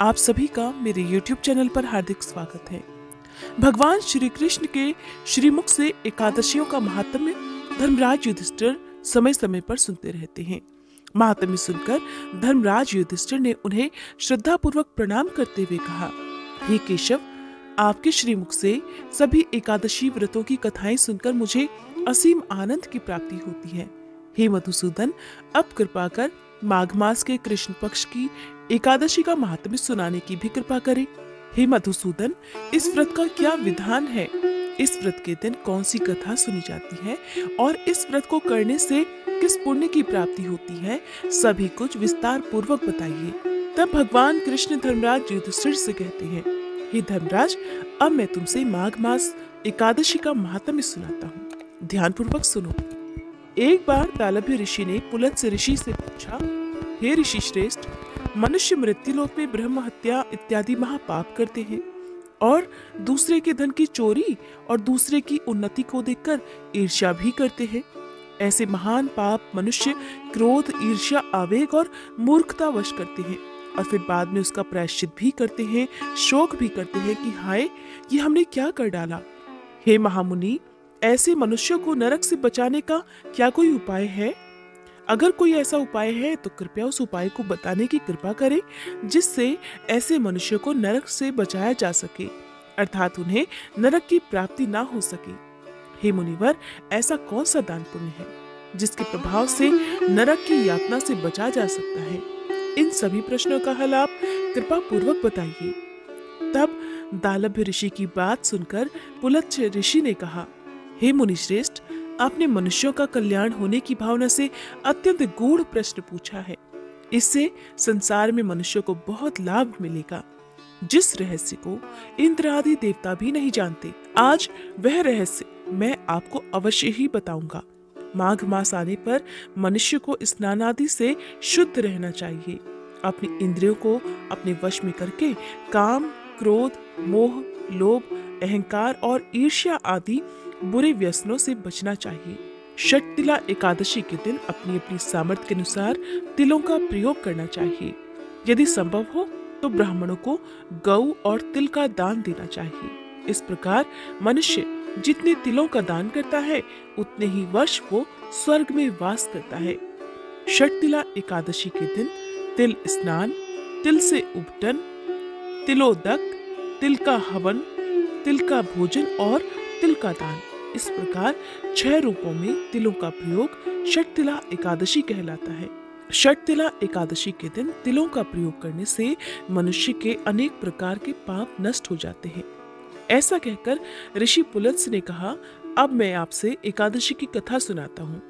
आप सभी का मेरे YouTube चैनल पर हार्दिक स्वागत है। भगवान श्री कृष्ण के श्रीमुख से एकादशियों का महात्म्य धर्मराज युधिष्ठिर समय समय पर सुनते रहते हैं। महात्म्य सुनकर धर्मराज युधिष्ठिर ने उन्हें श्रद्धापूर्वक प्रणाम करते हुए कहा, हे केशव, आपके श्रीमुख से सभी एकादशी व्रतों की कथाएं सुनकर मुझे असीम आनंद की प्राप्ति होती है। हे मधुसूदन, अब कृपा कर माघ मास के कृष्ण पक्ष की एकादशी का महात्म्य सुनाने की भी कृपा करें। हे मधुसूदन, इस व्रत का क्या विधान है? इस व्रत के दिन कौन सी कथा सुनी जाती है और इस व्रत को करने से किस पुण्य की प्राप्ति होती है, सभी कुछ विस्तार पूर्वक बताइए। तब भगवान कृष्ण धर्मराज युधिष्ठिर से कहते हैं, हे धर्मराज, अब मैं तुमसे माघ मास एकादशी का महात्म्य सुनाता हूँ। ध्यान पूर्वक सुनो। एक बार तालभ्य ऋषि ने पुलत्स्य ऋषि से पूछा, हे ऋषि श्रेष्ठ, मनुष्य मृत्युलोक में ब्रह्म हत्या इत्यादि महापाप करते हैं और दूसरे के धन की चोरी और दूसरे की उन्नति को देखकर ईर्ष्या भी करते हैं। ऐसे महान पाप मनुष्य क्रोध, ईर्ष्या, आवेग और मूर्खता वश करते हैं और फिर बाद में उसका प्रायश्चित भी करते हैं, शोक भी करते हैं कि हाय, ये हमने क्या कर डाला। हे महामुनि, ऐसे मनुष्यों को नरक से बचाने का क्या कोई उपाय है? अगर कोई ऐसा उपाय है तो कृपया उस उपाय को बताने की कृपा करें, जिससे ऐसे मनुष्यों को नरक से बचाया जा सके, अर्थात उन्हें नरक की प्राप्ति ना हो सके। हे मुनिवर, ऐसा कौन सा दान पुण्य है जिसके प्रभाव से नरक की यातना से बचा जा सकता है? इन सभी प्रश्नों का हल आप कृपा पूर्वक बताइए। तब दालभ्य ऋषि की बात सुनकर पुलत्स्य ऋषि ने कहा, हे मुनिश्रेष्ठ, आपने मनुष्यों का कल्याण होने की भावना से अत्यंत गूढ़ प्रश्न पूछा है। इससे संसार में मनुष्यों को बहुत लाभ मिलेगा, जिस रहस्य को इंद्र आदि देवता भी नहीं जानते। आज वह रहस्य मैं आपको अवश्य ही बताऊंगा। माघ मास आने पर मनुष्य को स्नान आदि से शुद्ध रहना चाहिए। अपनी इंद्रियों को अपने वश में करके काम, क्रोध, मोह, लोभ, अहंकार और ईर्ष्या आदि बुरे व्यसनों से बचना चाहिए। षटतिला एकादशी के दिन अपनी अपनी सामर्थ्य के अनुसार तिलों का प्रयोग करना चाहिए। यदि संभव हो तो ब्राह्मणों को गऊ और तिल का दान देना चाहिए। इस प्रकार मनुष्य जितने तिलों का दान करता है, उतने ही वर्ष वो स्वर्ग में वास करता है। षटतिला एकादशी के दिन तिल स्नान, तिल से उबटन, तिलोदक, तिल का हवन, तिल का भोजन और तिल का दान, इस प्रकार 6 रूपों में तिलों का प्रयोग षटतिला एकादशी कहलाता है। षटतिला एकादशी के दिन तिलों का प्रयोग करने से मनुष्य के अनेक प्रकार के पाप नष्ट हो जाते हैं। ऐसा कहकर ऋषि पुलत्स्य ने कहा, अब मैं आपसे एकादशी की कथा सुनाता हूँ।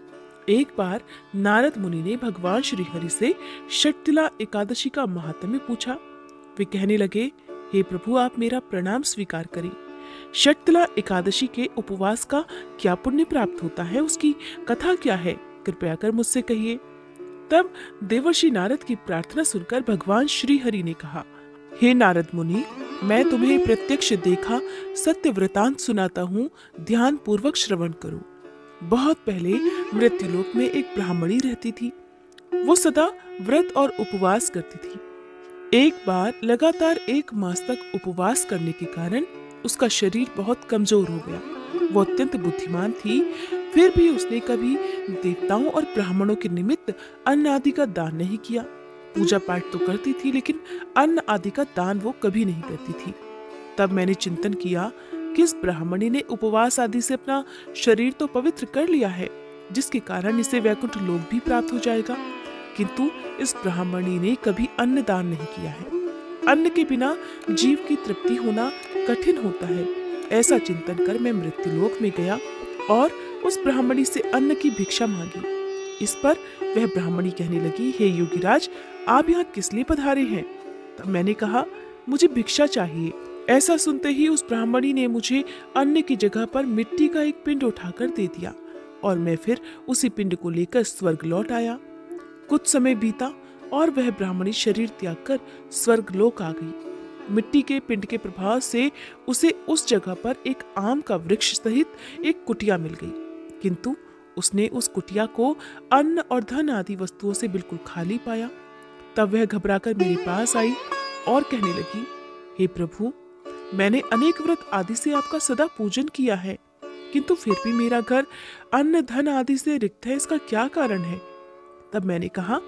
एक बार नारद मुनि ने भगवान श्री हरि से षटतिला एकादशी का महात्म्य पूछा। वे कहने लगे, हे प्रभु, आप मेरा प्रणाम स्वीकार करें। षटतिला एकादशी के उपवास का क्या पुण्य प्राप्त होता है, उसकी कथा क्या है, कृपया कर मुझसे कहिए। तब देवर्षि नारद की प्रार्थना सुनकर भगवान श्री हरि ने कहा, हे नारद मुनि, मैं तुम्हें प्रत्यक्ष देखा सत्य वृतांत सुनाता हूँ, ध्यान पूर्वक श्रवण करो। बहुत पहले मृत्युलोक में एक ब्राह्मणी रहती थी। वो सदा व्रत और उपवास करती थी। एक बार लगातार 1 मास तक उपवास करने के कारण उसका शरीर बहुत कमजोर हो गया। वो अत्यंत बुद्धिमान थी, फिर भी उसने कभी देवताओं और ब्राह्मणों के निमित्त अन्न आदि का दान नहीं किया। पूजा पाठ तो करती थी, लेकिन अन्न आदि का दान वो कभी नहीं करती थी। तब मैंने चिंतन किया कि इस ब्राह्मणी ने उपवास आदि से अपना शरीर तो पवित्र कर लिया है, जिसके कारण इसे वैकुंठ लोक भी प्राप्त हो जाएगा, किंतु इस ब्राह्मणी ने कभी अन्न दान नहीं किया है। अन्न के बिना जीव की तृप्ति होना कठिन होता है। ऐसा चिंतन कर मैं मृत्युलोक में गया और उस ब्राह्मणी से अन्न की भिक्षा मांगी। इस पर वह ब्राह्मणी कहने लगी, हे योगीराज, आप यहाँ किस लिए पधारे हैं? तब मैंने कहा, मुझे भिक्षा चाहिए। ऐसा सुनते ही उस ब्राह्मणी ने मुझे अन्न की जगह पर मिट्टी का एक पिंड उठाकर दे दिया और मैं फिर उसी पिंड को लेकर स्वर्ग लौट आया। कुछ समय बीता और वह ब्राह्मणी शरीर त्याग कर स्वर्ग लोक आ गई। मिट्टी के पिंड के प्रभाव से उसे उस जगह पर एक आम का वृक्ष सहित एक कुटिया मिल गई, किंतु उसने उस कुटिया को अन्न और धन आदि वस्तुओं से बिल्कुल खाली पाया। तब वह घबराकर मेरे पास आई और कहने लगी, हे प्रभु, मैंने अनेक व्रत आदि से आपका सदा पूजन किया है, किंतु फिर भी मेरा घर अन्न धन आदि से रिक्त है, इसका क्या कारण है? तब मैंने कहा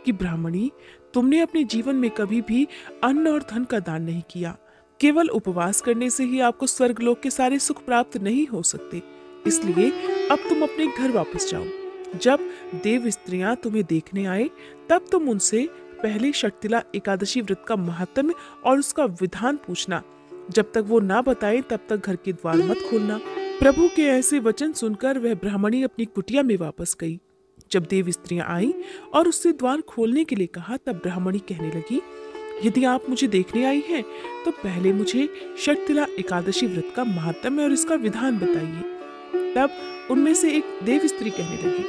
कि ब्राह्मणी, तुमने अपने जीवन में कभी भी अन्न और धन का दान नहीं किया। केवल उपवास करने से ही आपको स्वर्गलोक के सारे सुख प्राप्त नहीं हो सकते, इसलिए अब तुम अपने घर वापस जाओ। जब देव स्त्रियां तुम्हें देखने आए तब तुम उनसे पहले षटतिला एकादशी व्रत का महात्म्य और उसका विधान पूछना। जब तक वो ना बताए तब तक घर के द्वार मत खोलना। प्रभु के ऐसे वचन सुनकर वह ब्राह्मणी अपनी कुटिया में वापस गई। जब देव स्त्रियां आई और उससे द्वार खोलने के लिए कहा, तब ब्राह्मणी कहने लगी, यदि आप मुझे देखने आई हैं तो पहले मुझे षटतिला एकादशी व्रत का महात्म्य और इसका विधान बताइए। तब उनमें से एक देव स्त्री कहने लगी,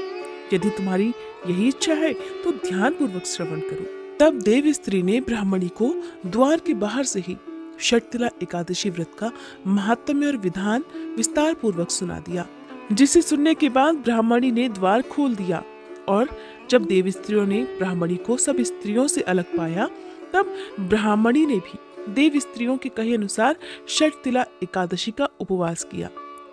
यदि तुम्हारी यही इच्छा है तो ध्यान पूर्वक श्रवण करो। तब देव स्त्री ने ब्राह्मणी को द्वार के बाहर से ही षटतिला एकादशी व्रत का महात्म्य और विधान विस्तार पूर्वक सुना दिया, जिसे सुनने के बाद ब्राह्मणी ने द्वार खोल दिया। और जब देव स्त्रियों ने ब्राह्मणी को सब स्त्रियों से अलग पाया, तब ब्राह्मणी ने भी देव स्त्रियों के कहे अनुसार षटतिला एकादशी का उपवास किया।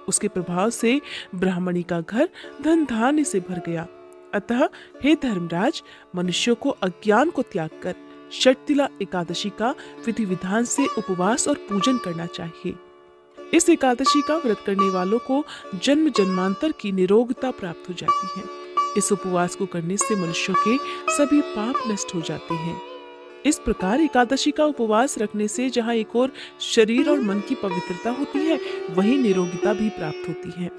उसके प्रभाव से ब्राह्मणी का घर धन धान्य से भर गया। अतः हे धर्मराज, मनुष्यों को अज्ञान को त्याग कर षटतिला एकादशी का विधि विधान से उपवास और पूजन करना चाहिए। इस एकादशी का व्रत करने वालों को जन्म जन्मांतर की निरोगता प्राप्त हो जाती है। इस उपवास को करने से मनुष्यों के सभी पाप नष्ट हो जाते हैं। इस प्रकार एकादशी का उपवास रखने से जहाँ एक और शरीर और मन की पवित्रता होती है, वहीं निरोगिता भी प्राप्त होती है।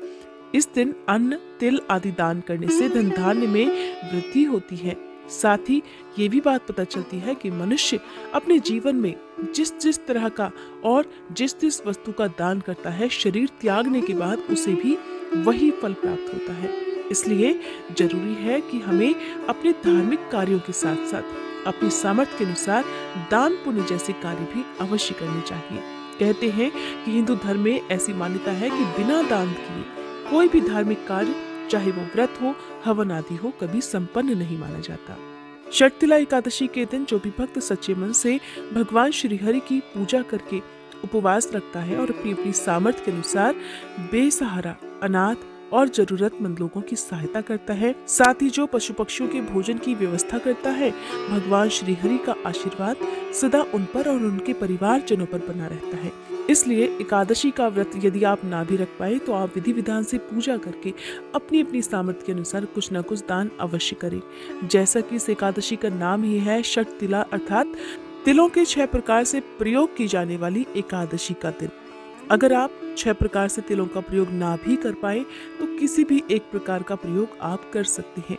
इस दिन अन्न तिल आदि दान करने से धन धान्य में वृद्धि होती है। साथ ही ये भी बात पता चलती है कि मनुष्य अपने जीवन में जिस जिस तरह का और जिस जिस वस्तु का दान करता है, शरीर त्यागने के बाद उसे भी वही फल प्राप्त होता है। इसलिए जरूरी है कि हमें अपने धार्मिक कार्यों के साथ साथ अपनी सामर्थ्य के अनुसार दान पुण्य जैसे कार्य भी अवश्य करने चाहिए। कहते हैं कि हिंदू धर्म में ऐसी मान्यता है कि बिना दान किए कोई भी धार्मिक कार्य, चाहे वो व्रत हो, हवन आदि हो, कभी संपन्न नहीं माना जाता। षटतिला एकादशी के दिन जो भी भक्त सच्चे मन से भगवान श्री हरि की पूजा करके उपवास रखता है और अपनी अपनी सामर्थ्य के अनुसार बेसहारा, अनाथ और जरूरतमंद लोगों की सहायता करता है, साथ ही जो पशु पक्षियों के भोजन की व्यवस्था करता है, भगवान श्री हरि का आशीर्वाद सदा उन पर और उनके परिवार जनों पर बना रहता है। इसलिए एकादशी का व्रत यदि आप ना भी रख पाए तो आप विधि विधान से पूजा करके अपनी अपनी सामर्थ्य के अनुसार कुछ न कुछ दान अवश्य करें। जैसा कि इस एकादशी का नाम ही है षटतिला, अर्थात तिलों के 6 प्रकार से प्रयोग की जाने वाली एकादशी का दिन। अगर आप 6 प्रकार से तिलों का प्रयोग ना भी कर पाए तो किसी भी एक प्रकार का प्रयोग आप कर सकते हैं।